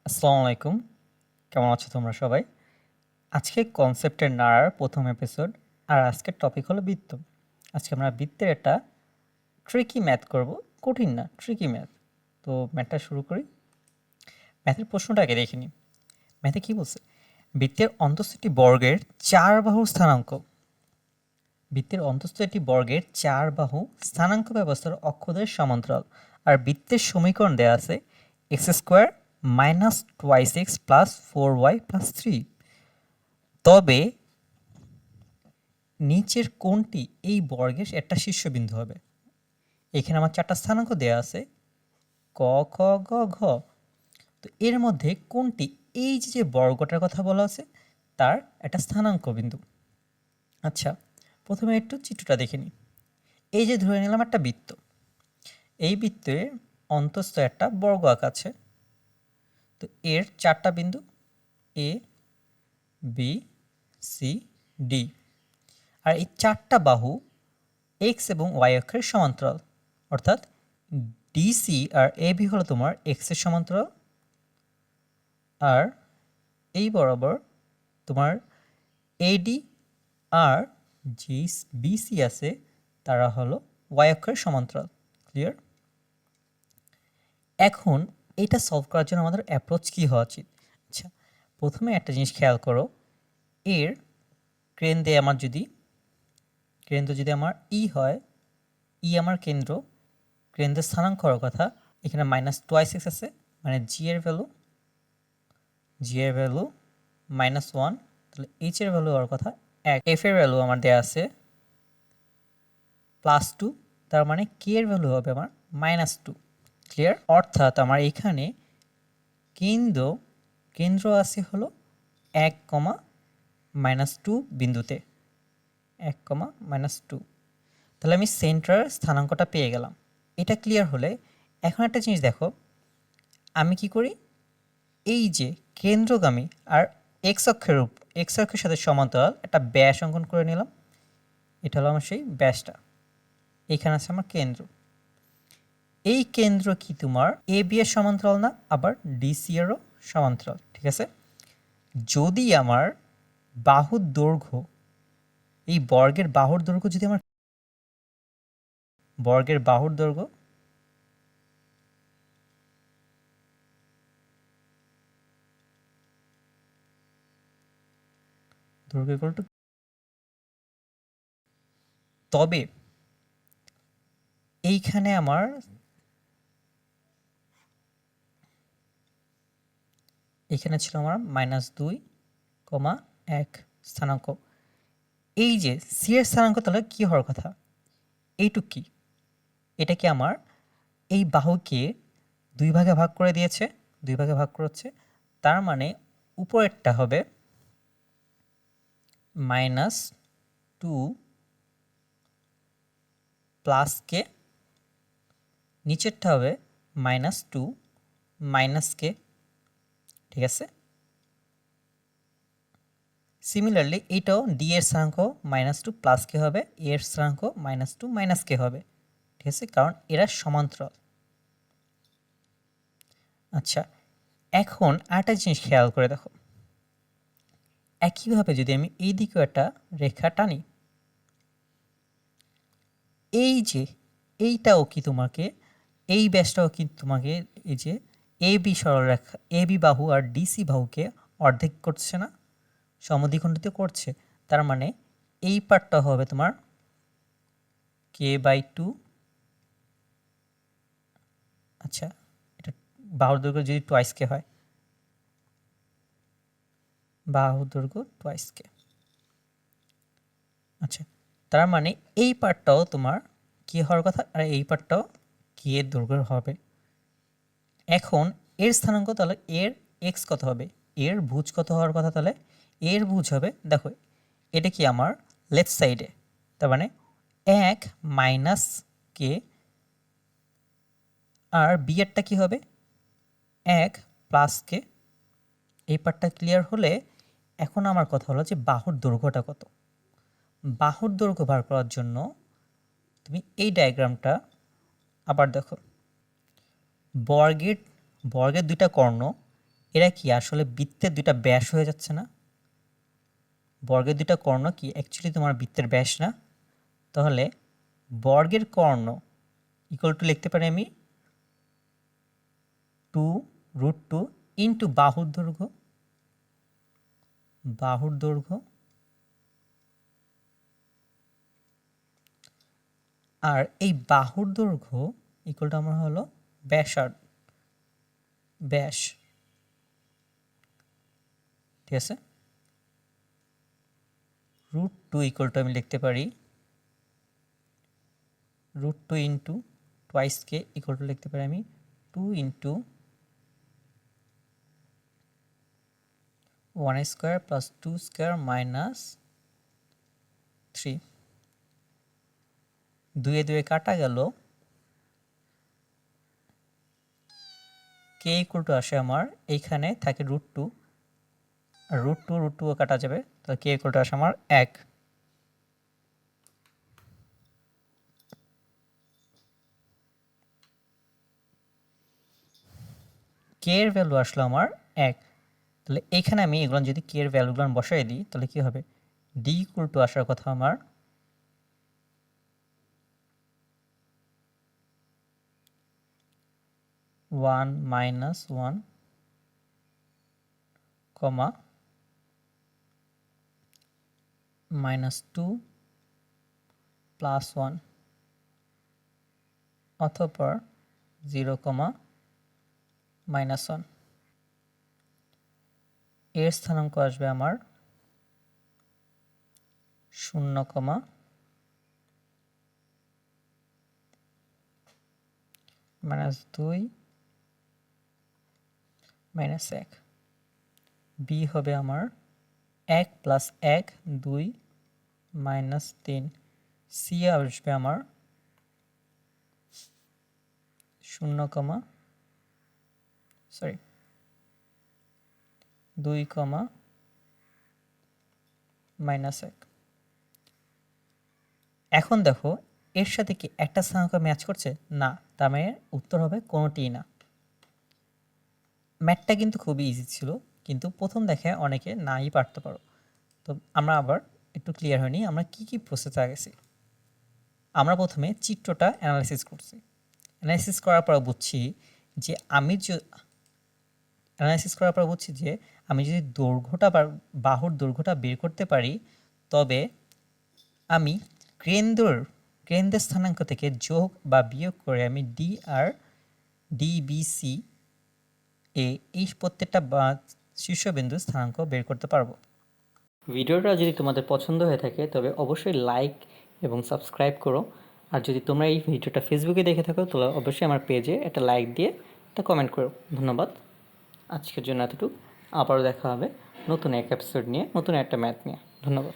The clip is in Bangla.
আসসালামু আলাইকুম। কেমন আছো তোমরা সবাই? আজকে কনসেপ্টের নাড়ার প্রথম এপিসোড। আর আজকের টপিক হলো বৃত্ত। আজকে আমরা বৃত্তের একটা ট্রিকি ম্যাথ করব। কঠিন না, ট্রিকি ম্যাথ। তো ম্যাথটা শুরু করি। ম্যাথের প্রশ্নটাকে দেখে নিই। ম্যাথে কি বলছে? বৃত্তের অন্তঃস্থ একটি বর্গের 4 বাহুর স্থানাঙ্ক। বৃত্তের অন্তঃস্থ একটি বর্গের 4 বাহু স্থানাঙ্ক ব্যবস্থার অক্ষদের সমান্তরাল। আর বৃত্তের সমীকরণ দেওয়া আছে x² minus 2x plus 4y plus 3। তবে নিচের কোণটি এই বর্গের একটা শীর্ষবিন্দু হবে। এখানে আমার 4টা স্থানাঙ্ক দেওয়া আছে ক, খ, গ, ঘ। তো এর মধ্যে কোনটি এই যে বর্গটার কথা বলা আছে তার একটা স্থানাঙ্ক বিন্দু। আচ্ছা, প্রথমে একটু চিত্রটা দেখে নিই। এই যে ধরে নিলাম একটা বৃত্ত। এই বৃত্তের অন্তঃস্থ একটা বর্গ আঁকা আছে। তো এর 4টা বিন্দু এ, বি, সি, ডি। আর এই 4টা বাহু এক্স এবং ওয়াই অক্ষের সমান্তরাল, অর্থাৎ ডিসি আর এবি হলো তোমার এক্স এর সমান্তরাল, আর এই বরাবর তোমার এডি আর জি বিসি আছে তারা হলো ওয়াই অক্ষের সমান্তরাল। ক্লিয়ার? এখন এটা সলভ করার জন্য আমাদের অ্যাপ্রোচ কী হওয়া উচিত? আচ্ছা, প্রথমে একটা জিনিস খেয়াল করো। এর কেন্দ্রে আমার যদি আমার ই হয়, ই আমার কেন্দ্র, কেন্দ্রের স্থানাঙ্ক হওয়ার কথা এখানে মাইনাস 2x আছে, মানে জি এর ভ্যালু -1, তাহলে এইচ এর ভ্যালু হওয়ার কথা 1, এফ এর ভ্যালু আমার দেওয়া আছে +2, তার মানে কে এর ভ্যালু হবে আমার -2। ক্লিয়ার? অর্থাৎ আমার এখানে কেন্দ্র আছে হলো 1, -2 বিন্দুতে, 1, -2। তাহলে আমি সেন্টার স্থানাঙ্কটা পেয়ে গেলাম। এটা ক্লিয়ার হলে এখন একটা জিনিস দেখো, আমি কি করি, এই যে কেন্দ্রগামী আর এক্স অক্ষের সাথে সমান্তরাল একটা ব্যাস অঙ্কন করে নিলাম। এটা হলো আমার সেই ব্যাসটা। এখানে আছে আমার কেন্দ্র। এই কেন্দ্র কি তোমার এ বি এর সমান্তরাল না, আবার ডিসি এরও সমান্তরাল। ঠিক আছে? যদি আমার বাহুর দৈর্ঘ্য, এই বর্গের বাহুর দৈর্ঘ্য যদি আমার দৈর্ঘ্য ইকুয়াল টু, তবে এইখানে আমার এখানে ছিল আমার -2,1 স্থানাঙ্ক। এই যে সি এর স্থানাঙ্ক তাহলে কি হওয়ার কথা? এইটুক কি? এটা কি আমার এই বাহুকে 2 ভাগে ভাগ করে দিয়েছে, 2 ভাগে ভাগ করছে। তার মানে উপরেরটা হবে -2 প্লাস কে, নিচেরটা হবে -2 মাইনাস কে। ঠিক আছে? সিমিলারলি এইটাও ডি এর স্থানাঙ্ক -2 প্লাস কে হবে, এ এর স্থানাঙ্ক -2 মাইনাস কে হবে। ঠিক আছে? কারণ এরা সমান্তরাল। আচ্ছা, এখন আরেকটা জিনিস খেয়াল করে দেখো, একইভাবে যদি আমি এই দিকেও একটা রেখা টানি, এই যে এইটাও কি তোমাকে, এই ব্যাসটাও কি তোমাকে এই যে এ বি সরলরেখা, এ বি বাহু আর ডিসি বাহুকে অর্ধেক করছে না, সমদ্বিখণ্ডিত করছে। তার মানে এই পার্টটা হবে তোমার k/2। আচ্ছা, এটা বাহুর দৈর্ঘ্য যদি টুয়াইস কে হয়, বাহুর দৈর্ঘ্য টুয়াইস কে। আচ্ছা, তার মানে এই পার্টটাও তোমার কি হওয়ার কথা, আর এই পার্টটাও কি এর দৈর্ঘ্যের হবে। এখন এর স্থানাঙ্ক তাহলে এর এক্স কত হবে, এর ভুজ কত হওয়ার কথা? তাহলে এর ভুজ হবে, দেখো এটা কি আমার লেফট সাইডে, তার মানে 1 মাইনাস কে, আর বি এরটা কি হবে 1 প্লাস কে। এই পার্টটা ক্লিয়ার হলে এখন আমার কথা হলো যে বাহুর দৈর্ঘ্যটা কত। বাহুর দৈর্ঘ্য বার করার জন্য তুমি এই ডায়াগ্রামটা আবার দেখো, বর্গের 2টা কর্ণ এরা কি আসলে বৃত্তের দুইটা ব্যাস হয়ে যাচ্ছে না? বর্গের দুইটা কর্ণ কি অ্যাকচুয়ালি তোমার বৃত্তের ব্যাস না? তাহলে বর্গের কর্ণ ইকুয়াল টু লিখতে পারি আমি 2√2 ইন্টু বাহুর দৈর্ঘ্য, বাহুর দৈর্ঘ্য, আর এই বাহুর দৈর্ঘ্য ইকুয়াল টু আমার হলো ব্যাস। ঠিক আছে, √2 ইকুয়াল টু আমি লিখতে পারি √2 ইন্টু টোয়াইসকে ইকুয়াল টু লিখতে পারি আমি 2 into 1 square plus 2 square minus 3। 2 কাটা গেল, কে ইকুয়াল টু আসে আমার এইখানে থাকে √2, আর √2 কাটা যাবে, তাহলে কে ইকুয়াল টু আসে আমার 1। কে এর ভ্যালু আসলো আমার 1। তাহলে এইখানে আমি এগুলো যদি কে এর ভ্যালুগুলো বসাই দিই তাহলে কি হবে, ডি ইকুয়াল টু আসার কথা আমার 1 মাইনাস 1 কমা -2 প্লাস 1 অথবা 0 কমা -1। এর স্থানাঙ্ক আসবে আমার 0 কমা -2 -1। বি হবে আমার 1 প্লাস 1 2 -3। সি আসবে আমার 0 কমা 2 কমা -1। এখন দেখো এর সাথে কি একটা স্থানাঙ্ক ম্যাচ করছে না, তার মানে উত্তর হবে কোনোটিই না। ম্যাথটা কিন্তু খুবই ইজি ছিল, কিন্তু প্রথম দেখে অনেকে নাই পারতে পারো। তো আমরা আবার একটু ক্লিয়ার হয়নি আমরা কি কি প্রসেসে গেছি। আমরা প্রথমে চিত্রটা অ্যানালাইসিস করছি, অ্যানালাইসিস করার পর বুঝছি যে আমি যদি দৈর্ঘ্যটা বা বাহুর দৈর্ঘ্যটা বের করতে পারি, তবে আমি কেন্দ্রের স্থানাঙ্ক থেকে যোগ বা বিয়োগ করে আমি ডি আর ডিবিসি এই প্রত্যেকটা শীর্ষবিন্দুর স্থানাঙ্ক বের করতে পারবো। ভিডিওটা যদি তোমাদের পছন্দ হয়ে থাকে তবে অবশ্যই লাইক এবং সাবস্ক্রাইব করো। আর যদি তোমরা এই ভিডিওটা ফেসবুকে দেখে থাকো তাহলে অবশ্যই আমার পেজে একটা লাইক দিয়ে একটা কমেন্ট করো। ধন্যবাদ, আজকের জন্য এতটুকু। আবারও দেখা হবে নতুন এক এপিসোড নিয়ে, নতুন একটা ম্যাথ নিয়ে। ধন্যবাদ।